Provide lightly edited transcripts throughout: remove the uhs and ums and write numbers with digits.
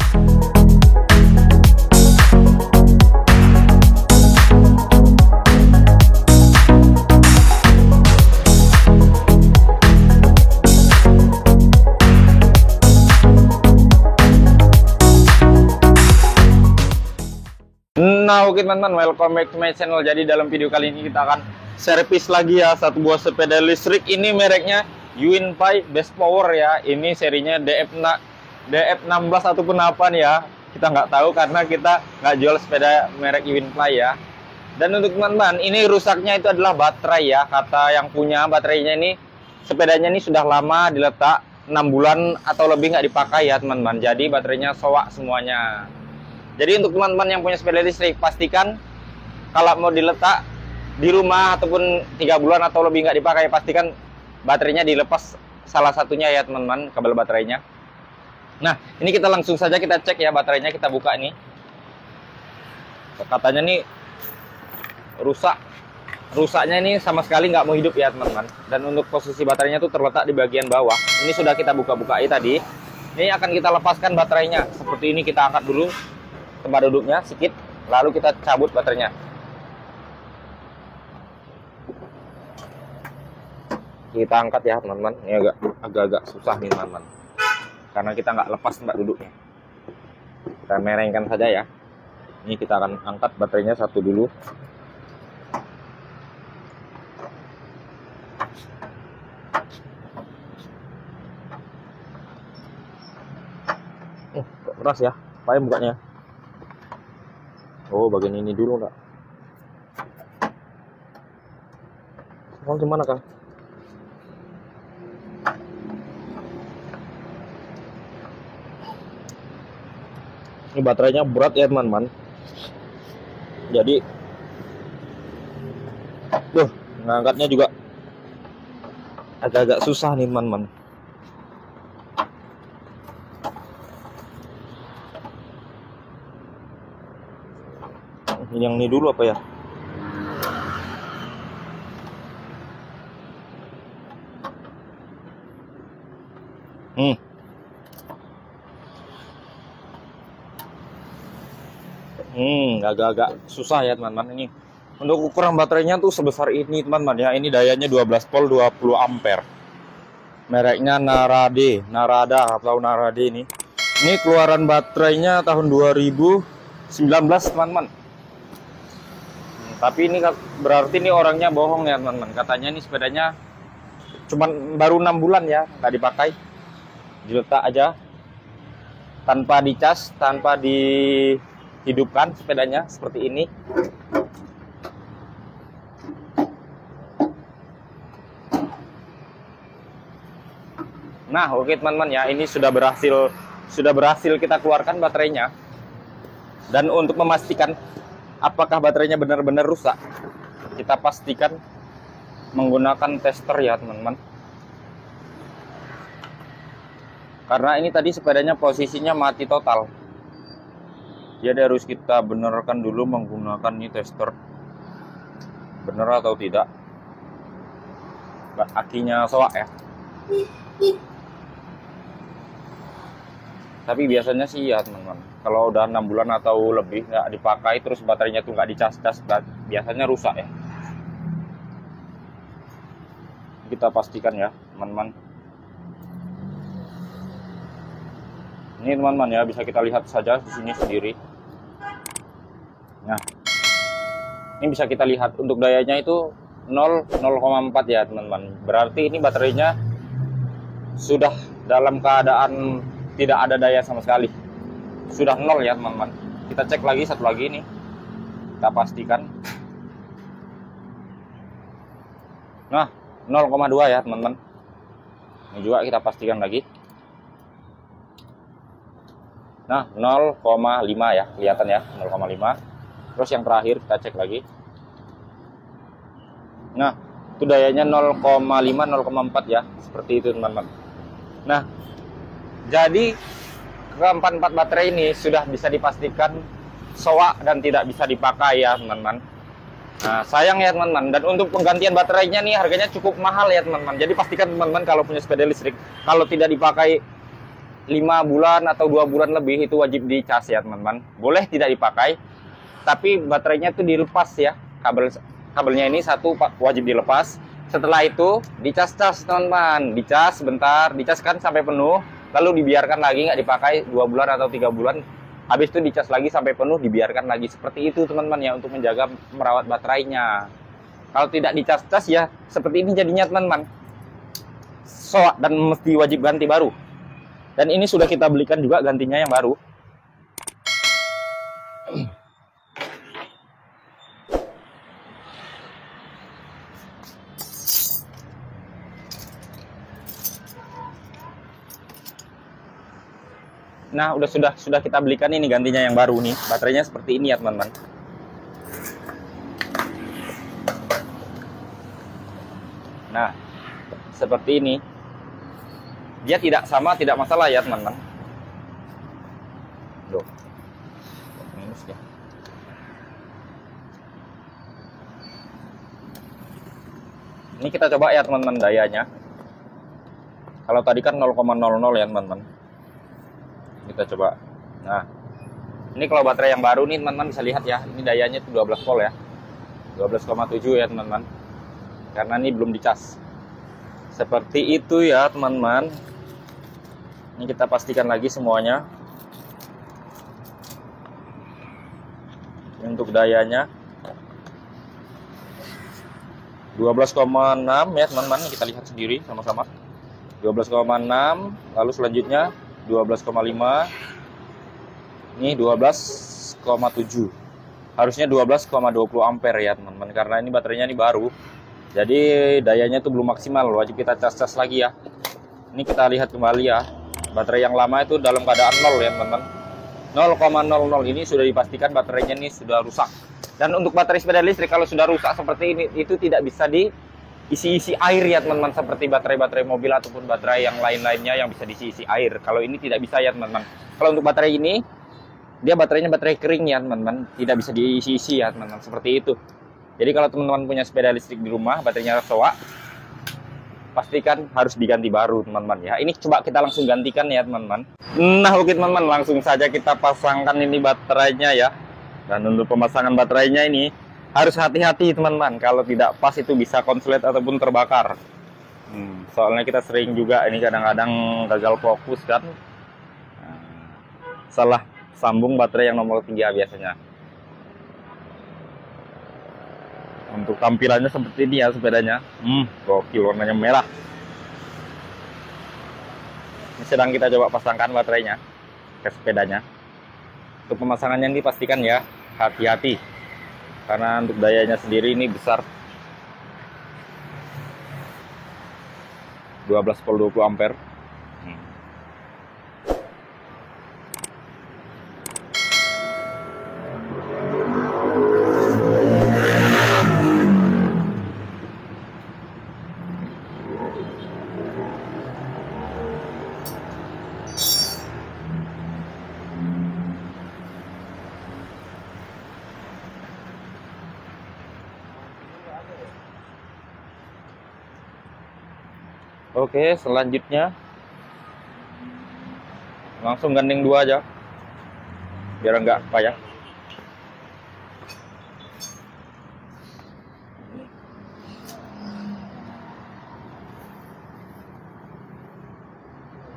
Nah, oke teman-teman, welcome back to my channel. Jadi dalam video kali ini kita akan servis lagi ya satu buah sepeda listrik. Ini mereknya Yuinpai Best Power ya. Ini serinya DF16 ataupun apa nih ya, kita nggak tahu karena kita nggak jual sepeda merek Yuinpai ya. Dan untuk teman-teman, ini rusaknya itu adalah baterai ya. Kata yang punya baterainya ini, sepedanya ini sudah lama diletak, 6 bulan atau lebih nggak dipakai ya teman-teman. Jadi baterainya soak semuanya. Jadi untuk teman-teman yang punya sepeda listrik, pastikan kalau mau diletak di rumah ataupun 3 bulan atau lebih nggak dipakai, pastikan baterainya dilepas salah satunya ya teman-teman, kabel baterainya. Nah, ini kita langsung saja kita cek ya baterainya, kita buka ini. Katanya nih rusaknya ini sama sekali nggak mau hidup ya teman-teman. Dan untuk posisi baterainya tuh terletak di bagian bawah. Ini sudah kita buka-bukai tadi. Ini akan kita lepaskan baterainya. Seperti ini, kita angkat dulu tempat duduknya sedikit, lalu kita cabut baterainya. Kita angkat ya teman-teman. Ini agak susah nih teman-teman, karena kita nggak lepas tempat duduknya. Kita merengkan saja ya. Ini kita akan angkat baterainya satu dulu. Keras ya, payah bukanya. Oh, bagian ini dulu enggak? Oh, gimana Kang? Ini baterainya berat ya teman-teman. Jadi ngangkatnya juga agak-agak susah nih teman-teman. Yang ini dulu apa ya? Agak-agak susah ya teman-teman. Ini untuk ukuran baterainya tuh sebesar ini teman-teman ya. Ini dayanya 12 volt 20 ampere. Mereknya Narada atau Narade ini. Ini keluaran baterainya tahun 2019 teman-teman. Tapi ini berarti ini orangnya bohong ya teman-teman. Katanya ini sepedanya cuman baru 6 bulan ya, nggak dipakai. Diletak aja tanpa dicas, tanpa dihidupkan sepedanya seperti ini. Nah, oke teman-teman ya, ini sudah berhasil kita keluarkan baterainya. Dan untuk memastikan apakah baterainya benar-benar rusak, kita pastikan menggunakan tester ya teman-teman. Karena ini tadi sepedanya posisinya mati total. Jadi harus kita benarkan dulu menggunakan ini tester. Benar atau tidak. Akinya soak ya. Tapi biasanya sih ya teman-teman, kalau udah 6 bulan atau lebih nggak dipakai, terus baterainya tuh nggak dicas-cas, biasanya rusak ya. Kita pastikan ya teman-teman. Ini teman-teman ya, bisa kita lihat saja di sini sendiri. Nah, ini bisa kita lihat untuk dayanya itu 0,4 ya teman-teman. Berarti ini baterainya sudah dalam keadaan tidak ada daya sama sekali, sudah 0 ya teman-teman. Kita cek lagi satu lagi nih, kita pastikan. Nah, 0,2 ya teman-teman. Ini juga kita pastikan lagi. Nah, 0,5 ya, kelihatan ya, 0,5. Terus yang terakhir kita cek lagi. Nah, itu dayanya 0,5, 0,4 ya, seperti itu teman-teman. Nah, jadi keempat baterai ini sudah bisa dipastikan soak dan tidak bisa dipakai ya teman-teman. Nah, sayang ya teman-teman. Dan untuk penggantian baterainya nih harganya cukup mahal ya teman-teman. Jadi pastikan teman-teman kalau punya sepeda listrik, kalau tidak dipakai 5 bulan atau 2 bulan lebih itu wajib dicas ya teman-teman. Boleh tidak dipakai, tapi baterainya itu dilepas ya. Kabelnya ini satu wajib dilepas. Setelah itu dicas-cas teman-teman, dicas sebentar, dicas kan sampai penuh, lalu dibiarkan lagi, nggak dipakai 2 bulan atau 3 bulan. Habis itu dicas lagi sampai penuh, dibiarkan lagi. Seperti itu teman-teman ya, untuk menjaga merawat baterainya. Kalau tidak dicas-cas ya seperti ini jadinya teman-teman, soak, dan mesti wajib ganti baru. Dan ini sudah kita belikan juga gantinya yang baru. Nah, sudah kita belikan ini gantinya yang baru nih. Baterainya seperti ini ya, teman-teman. Nah, seperti ini. Dia tidak sama, tidak masalah ya, teman-teman. Loh. Minus ya. Ini kita coba ya, teman-teman, dayanya. Kalau tadi kan 0,00 ya, teman-teman. Kita coba. Nah, ini kalau baterai yang baru nih teman-teman bisa lihat ya, ini dayanya itu 12 volt ya, 12,7 ya teman-teman, karena ini belum dicas. Seperti itu ya teman-teman. Ini kita pastikan lagi semuanya. Untuk dayanya 12,6 ya teman-teman, kita lihat sendiri sama-sama. 12,6, lalu selanjutnya 12,5, ini 12,7, harusnya 12,20 ampere ya teman-teman, karena ini baterainya ini baru, jadi dayanya itu belum maksimal, wajib kita cas-cas lagi ya. Ini kita lihat kembali ya, baterai yang lama itu dalam keadaan 0 ya teman-teman, 0,00. Ini sudah dipastikan baterainya ini sudah rusak. Dan untuk baterai sepeda listrik kalau sudah rusak seperti ini, itu tidak bisa diisi-isi air ya teman-teman, seperti baterai-baterai mobil ataupun baterai yang lain-lainnya yang bisa diisi-isi air. Kalau ini tidak bisa ya teman-teman. Kalau untuk baterai ini, dia baterainya baterai kering ya teman-teman, tidak bisa diisi-isi ya teman-teman, seperti itu. Jadi kalau teman-teman punya sepeda listrik di rumah, baterainya soak, pastikan harus diganti baru teman-teman ya. Ini coba kita langsung gantikan ya teman-teman. Nah oke teman-teman, langsung saja kita pasangkan ini baterainya ya. Dan untuk pemasangan baterainya ini harus hati-hati teman-teman, kalau tidak pas itu bisa konslet ataupun terbakar. Soalnya kita sering juga ini kadang-kadang gagal fokus kan, salah sambung baterai yang nomor 3 biasanya. Untuk tampilannya seperti ini ya sepedanya, gokil, warnanya merah. Ini sedang kita coba pasangkan baterainya ke sepedanya. Untuk pemasangannya ini pastikan ya, hati-hati, karena untuk dayanya sendiri ini besar, 12,20 ampere. Oke, selanjutnya langsung gandeng 2 aja biar enggak payah.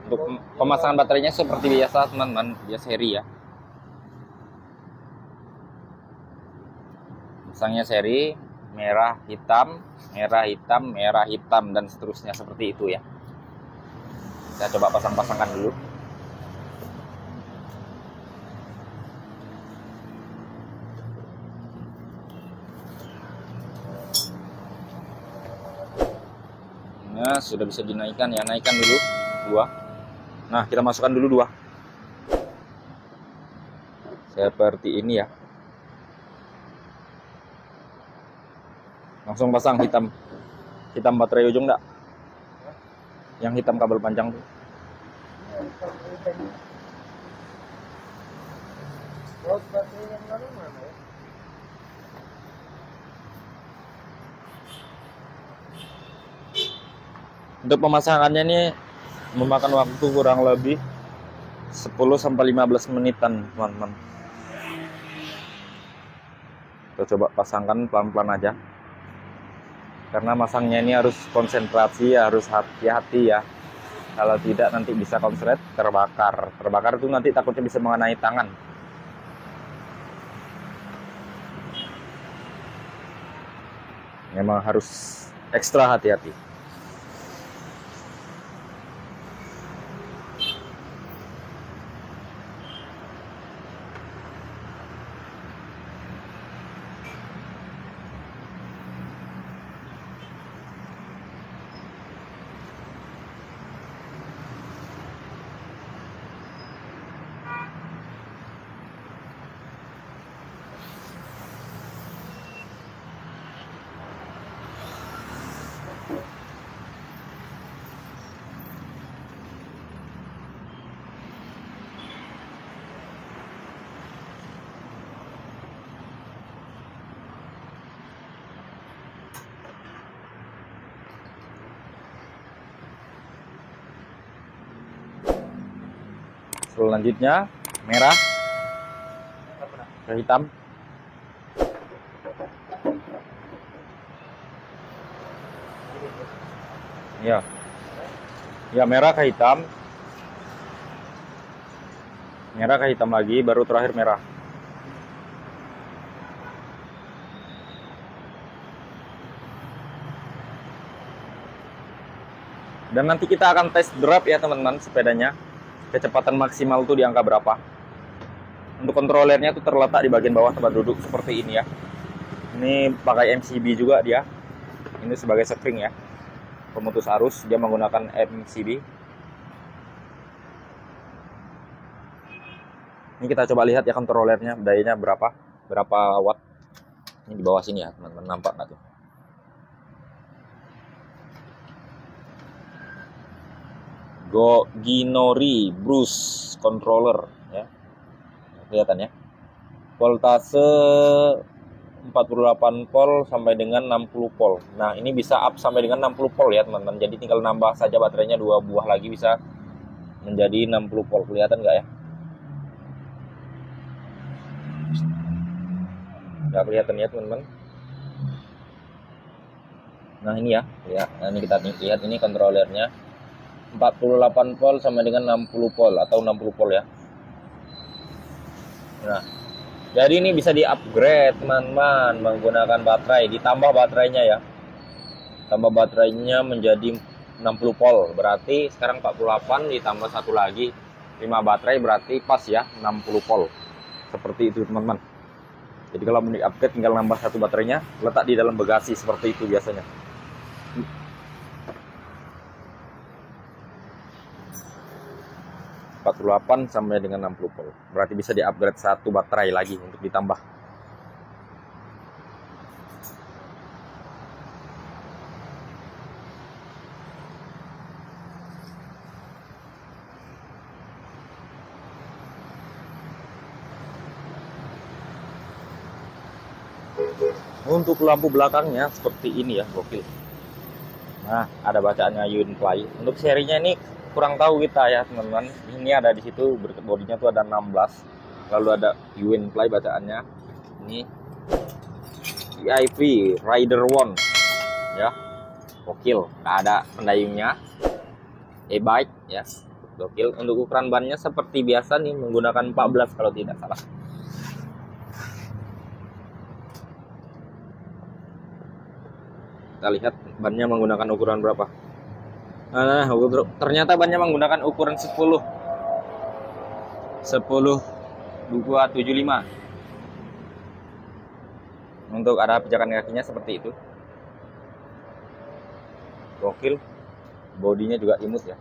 Untuk pemasangan baterainya seperti biasa teman-teman, dia seri ya. Pasangnya seri, merah hitam, merah hitam, merah hitam, dan seterusnya seperti itu ya. Kita coba pasang-pasangkan dulu. Nah, sudah bisa dinaikkan ya, naikkan dulu 2. Nah, kita masukkan dulu 2. Seperti ini ya. Langsung pasang hitam baterai ujung enggak? Yang hitam kabel panjang tuh. Untuk pemasangannya ini memakan waktu kurang lebih 10 sampai 15 menitan, teman-teman. Kita coba pasangkan pelan-pelan aja. Karena masangnya ini harus konsentrasi, harus hati-hati ya. Kalau tidak nanti bisa konslet terbakar. Terbakar itu nanti takutnya bisa mengenai tangan. Memang harus ekstra hati-hati. Selanjutnya merah ke hitam. Ya. Ya, merah ke hitam. Merah ke hitam lagi, baru terakhir merah. Dan nanti kita akan tes drive ya teman-teman sepedanya. Kecepatan maksimal tuh di angka berapa. Untuk kontrolernya tuh terletak di bagian bawah tempat duduk seperti ini ya. Ini pakai MCB juga dia. Ini sebagai spring ya. Pemutus arus, dia menggunakan MCB. Ini kita coba lihat ya kontrolernya, dayanya berapa watt. Ini di bawah sini ya teman-teman, nampak nggak tuh? Ginori Bruce controller ya. Kelihatan ya. Voltase 48 volt sampai dengan 60 volt. Nah, ini bisa up sampai dengan 60 volt ya, teman-teman. Jadi tinggal nambah saja baterainya 2 buah lagi bisa menjadi 60 volt. Kelihatan nggak ya? Nggak kelihatan ya, teman-teman. Nah, ini ya. Nah, ini kita lihat ini kontrolernya. 48 volt sampai dengan 60 volt atau 60 volt ya. Nah, jadi ini bisa di-upgrade teman-teman menggunakan baterai, ditambah baterainya ya. Tambah baterainya menjadi 60 volt. Berarti sekarang 48 ditambah satu lagi 5 baterai berarti pas ya 60 volt. Seperti itu teman-teman. Jadi kalau mau di-upgrade tinggal nambah satu baterainya, letak di dalam bagasi seperti itu biasanya. 48 sampai dengan 60 volt. Berarti bisa di-upgrade satu baterai lagi untuk ditambah. Untuk lampu belakangnya seperti ini ya, gokil. Nah, ada bacaannya Yunfly. Untuk serinya ini kurang tahu kita ya teman-teman. Ini ada di situ, bodinya tuh ada 16. Lalu ada Yunfly bacaannya. Ini EIV Rider One ya, gokil. Nggak ada pendayungnya, e-bike ya, gokil. Untuk ukuran bannya seperti biasa nih, menggunakan 14 kalau tidak salah. Kita lihat bannya menggunakan ukuran berapa. Nah, ternyata bannya menggunakan ukuran 10 275. Untuk arah pijakan kakinya seperti itu. Gokil. Bodinya juga imut ya.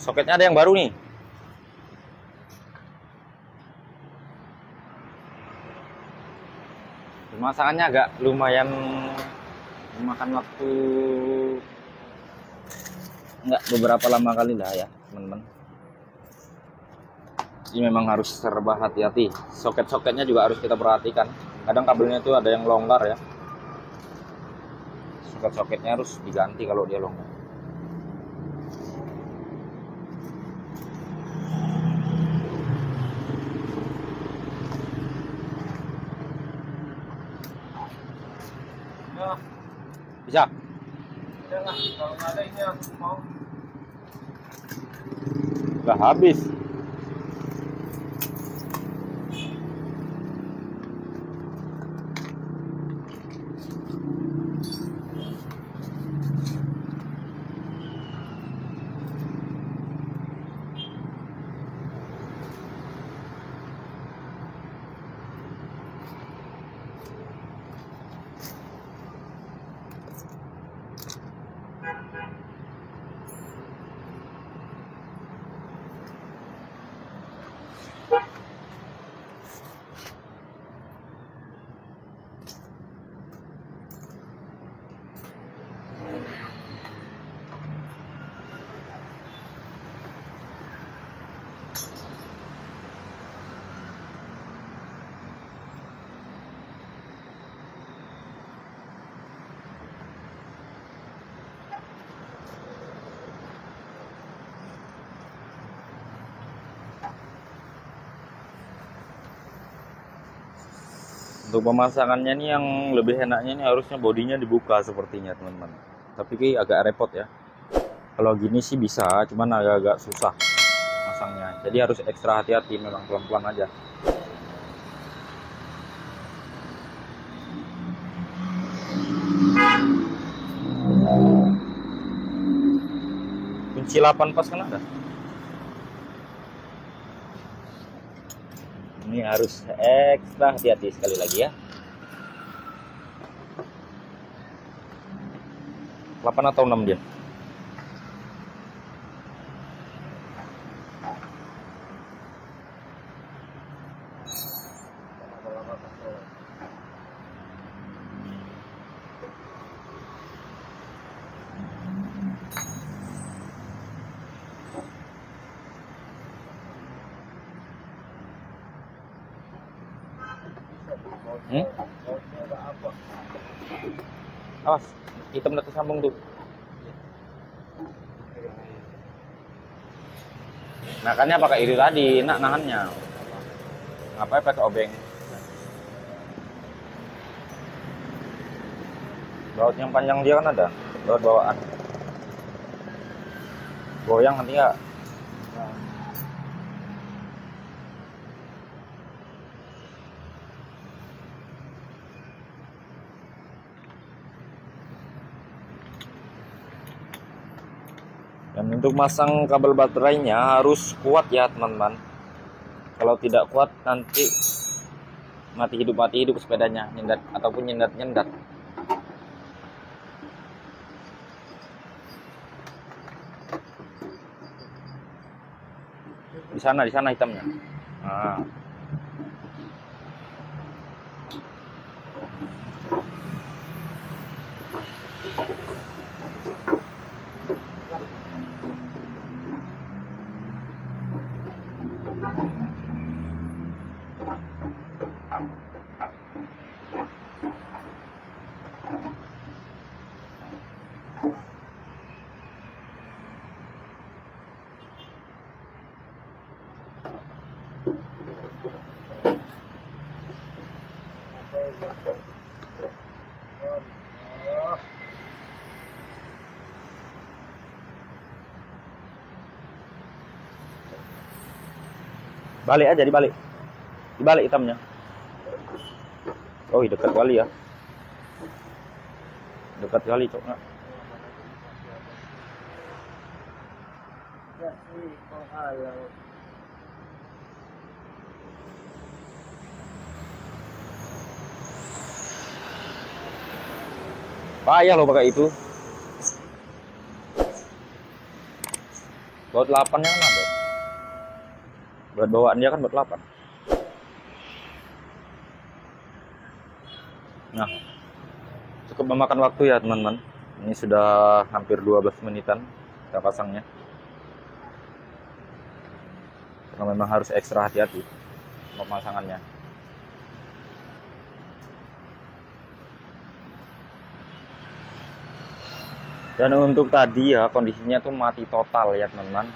Soketnya ada yang baru nih. Pemasangannya agak lumayan memakan waktu, nggak beberapa lama kali lah ya teman-teman. Ini memang harus serba hati-hati. Soket-soketnya juga harus kita perhatikan. Kadang kabelnya itu ada yang longgar ya. Soket-soketnya harus diganti kalau dia longgar. Bisa? Jangan, kalau nggak ada ini aku mau. Udah habis. Untuk pemasangannya nih yang lebih enaknya nih harusnya bodinya dibuka sepertinya teman-teman. Tapi agak repot ya. Kalau gini sih bisa, cuman agak-agak susah masangnya. Jadi harus ekstra hati-hati, memang pelan-pelan aja. Kunci 8 pas kan ada. Ini harus ekstra hati-hati sekali lagi ya. 8 atau 6 dia. Awas, hitam udah tersambung tuh. Nakannya pakai iri tadi, enak nahannya. Ngapain pakai obeng? Baut yang panjang dia kan ada, baut bawaan. Goyang nanti nggak? Dan untuk masang kabel baterainya harus kuat ya teman-teman. Kalau tidak kuat nanti mati hidup sepedanya, nyendat ataupun nyendat. Di sana hitamnya. Nah. Balik aja, dibalik hitamnya. Oh, dekat kali ya, dekat kali cok. Payah lo pakai itu. Baut 8 nya kan ada. Berat bawaan dia kan baut 8. Nah, cukup memakan waktu ya teman-teman. Ini sudah hampir 12 menitan kita pasangnya. Karena memang harus ekstra hati-hati pemasangannya. Dan untuk tadi ya kondisinya tuh mati total ya teman-teman.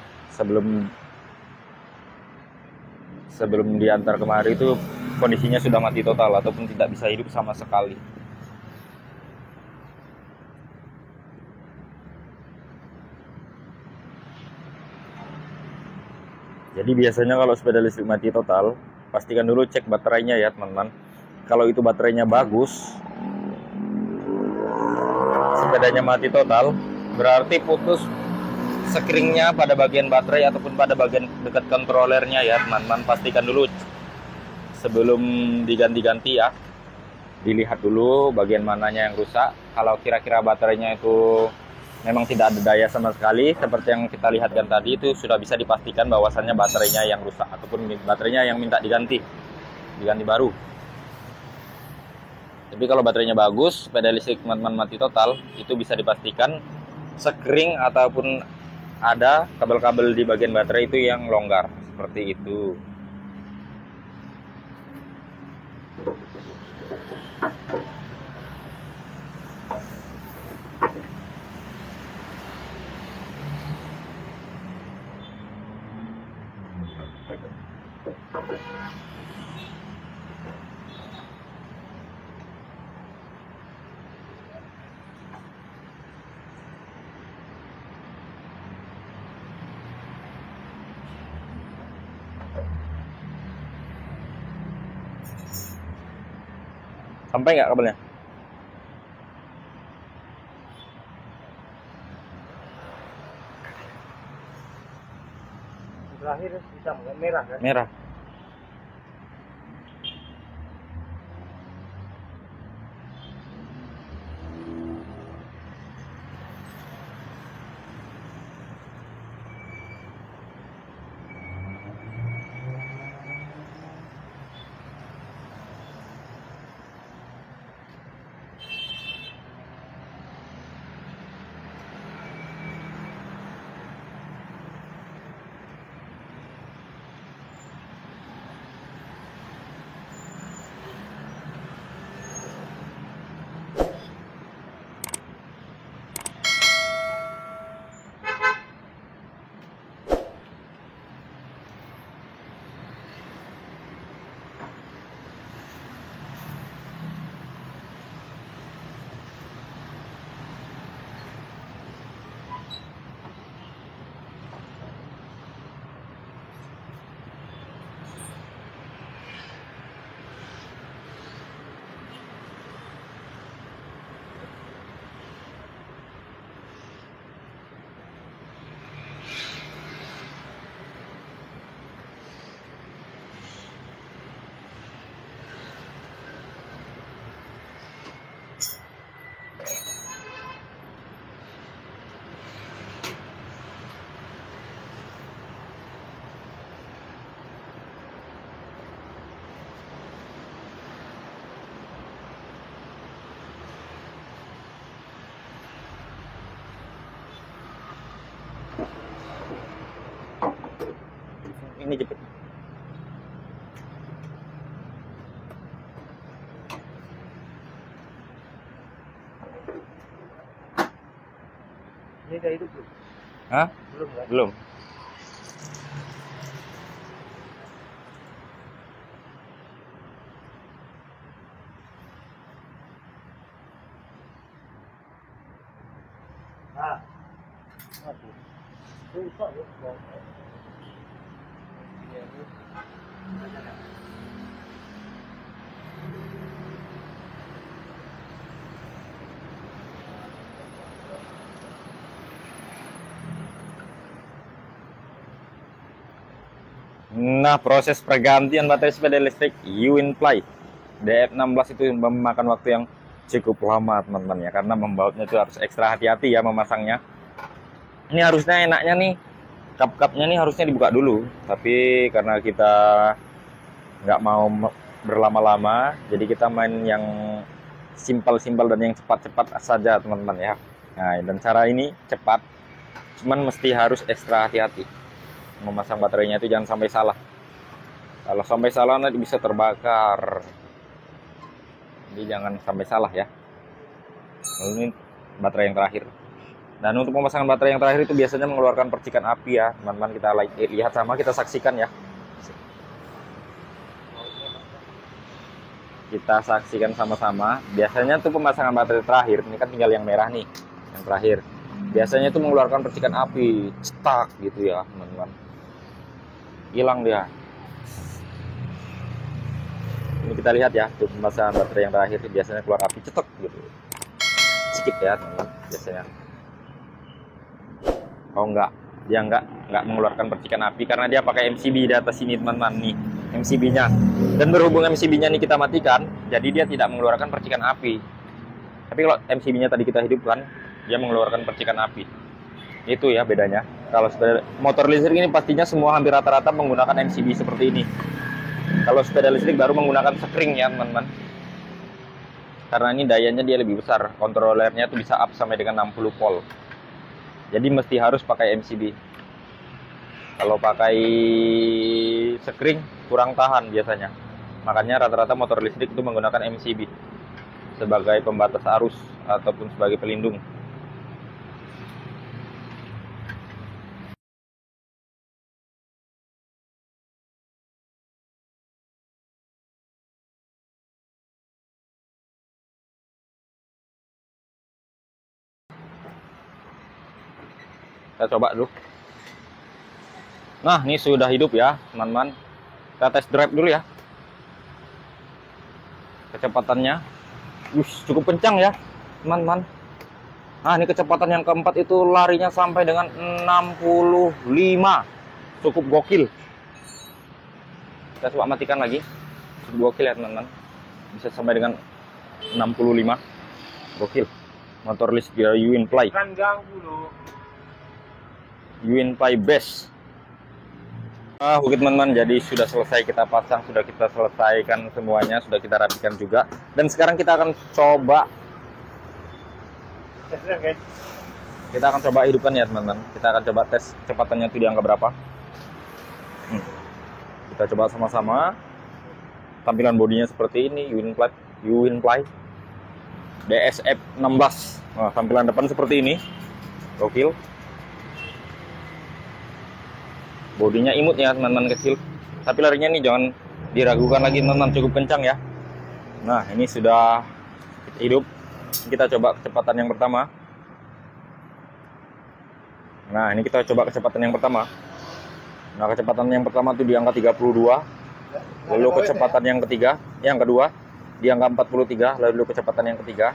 Sebelum diantar kemari itu kondisinya sudah mati total ataupun tidak bisa hidup sama sekali. Jadi biasanya kalau sepeda listrik mati total, pastikan dulu cek baterainya ya teman-teman. Kalau itu baterainya bagus, sepedanya mati total, berarti putus sekringnya pada bagian baterai ataupun pada bagian dekat kontrolernya ya teman-teman. Pastikan dulu sebelum diganti-ganti ya, dilihat dulu bagian mananya yang rusak. Kalau kira-kira baterainya itu memang tidak ada daya sama sekali, seperti yang kita lihatkan tadi, itu sudah bisa dipastikan bahwasannya baterainya yang rusak ataupun baterainya yang minta diganti baru. Tapi kalau baterainya bagus, sepeda listrik teman-teman mati total, itu bisa dipastikan sekring ataupun ada kabel-kabel di bagian baterai itu yang longgar, seperti itu. Sampai nggak kabelnya? Terakhir hitam kan, merah kan? Merah. Ini jepit. Ini udah hidup belum? Hah? Belum kan? Belum. Ah. Aduh. Susah ya. Iya, ini. Nah, proses pergantian baterai sepeda listrik Uinply DF16 itu memakan waktu yang cukup lama teman-teman ya, karena membautnya itu harus ekstra hati-hati ya memasangnya. Ini harusnya enaknya nih, kap-kapnya nih harusnya dibuka dulu, tapi karena kita nggak mau berlama-lama, jadi kita main yang simpel-simpel dan yang cepat-cepat saja teman-teman ya. Nah, dan cara ini cepat, cuman mesti harus ekstra hati-hati. Memasang baterainya itu jangan sampai salah. Kalau sampai salah nanti bisa terbakar. Jadi jangan sampai salah ya. Ini baterai yang terakhir. Dan untuk pemasangan baterai yang terakhir itu biasanya mengeluarkan percikan api ya, teman-teman. Kita lihat sama, kita saksikan ya. Kita saksikan sama-sama. Biasanya tuh pemasangan baterai terakhir, ini kan tinggal yang merah nih, yang terakhir. Biasanya itu mengeluarkan percikan api, cetak gitu ya, teman-teman. Hilang dia. Ini kita lihat ya, tuh pemasangan baterai yang terakhir biasanya keluar api cetek gitu. Sedikit ya, teman-teman, biasanya. Oh enggak, dia enggak mengeluarkan percikan api karena dia pakai MCB di atas sini, teman-teman. Nih, MCB-nya. Dan berhubung MCB-nya ini kita matikan, jadi dia tidak mengeluarkan percikan api. Tapi kalau MCB-nya tadi kita hidupkan, dia mengeluarkan percikan api. Itu ya bedanya. Kalau sepeda motor listrik ini pastinya semua hampir rata-rata menggunakan MCB seperti ini. Kalau sepeda listrik baru menggunakan sekring ya, teman-teman. Karena ini dayanya dia lebih besar. Kontrolernya tuh bisa up sampai dengan 60 volt. Jadi mesti harus pakai MCB. Kalau pakai sekring kurang tahan biasanya. Makanya rata-rata motor listrik itu menggunakan MCB sebagai pembatas arus ataupun sebagai pelindung. Kita coba dulu. Nah, ini sudah hidup ya, teman-teman. Kita test drive dulu ya. Kecepatannya, cukup kencang ya, teman-teman. Nah, ini kecepatan yang keempat itu larinya sampai dengan 65. Cukup gokil. Kita coba matikan lagi. Cukup gokil ya, teman-teman. Bisa sampai dengan 65. Gokil. Motor listrik dari Winfly. Kan ganggu loh. Winfly Best. Oke teman-teman, jadi sudah selesai kita pasang, sudah kita selesaikan semuanya, sudah kita rapikan juga. Dan sekarang kita akan coba, kita akan coba hidupkan ya teman-teman. Kita akan coba tes kecepatannya itu di angka berapa. Kita coba sama-sama. Tampilan bodinya seperti ini, Winfly DSF 16. Nah, tampilan depan seperti ini, gokil. Bodinya imut ya teman-teman, kecil. Tapi larinya nih jangan diragukan lagi teman-teman, cukup kencang ya. Nah, ini sudah hidup. Kita coba kecepatan yang pertama. Nah, ini kita coba kecepatan yang pertama. Nah, kecepatan yang pertama itu di angka 32. Lalu kecepatan yang kedua di angka 43. Lalu kecepatan yang ketiga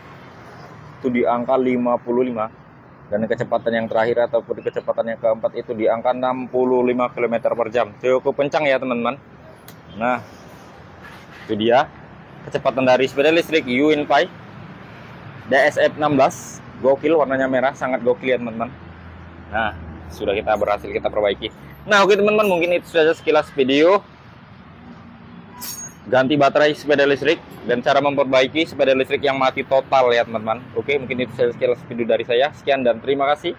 itu di angka 55. Dan kecepatan yang terakhir ataupun kecepatan yang keempat itu di angka 65 km per jam. Cukup kencang ya teman-teman. Nah, itu dia kecepatan dari sepeda listrik Winfly DSF 16. Gokil, warnanya merah, sangat gokil ya teman-teman. Nah, sudah kita berhasil kita perbaiki. Nah, oke teman-teman, mungkin itu saja sekilas video ganti baterai sepeda listrik dan cara memperbaiki sepeda listrik yang mati total ya teman-teman. Oke, mungkin itu sekilas video dari saya. Sekian dan terima kasih.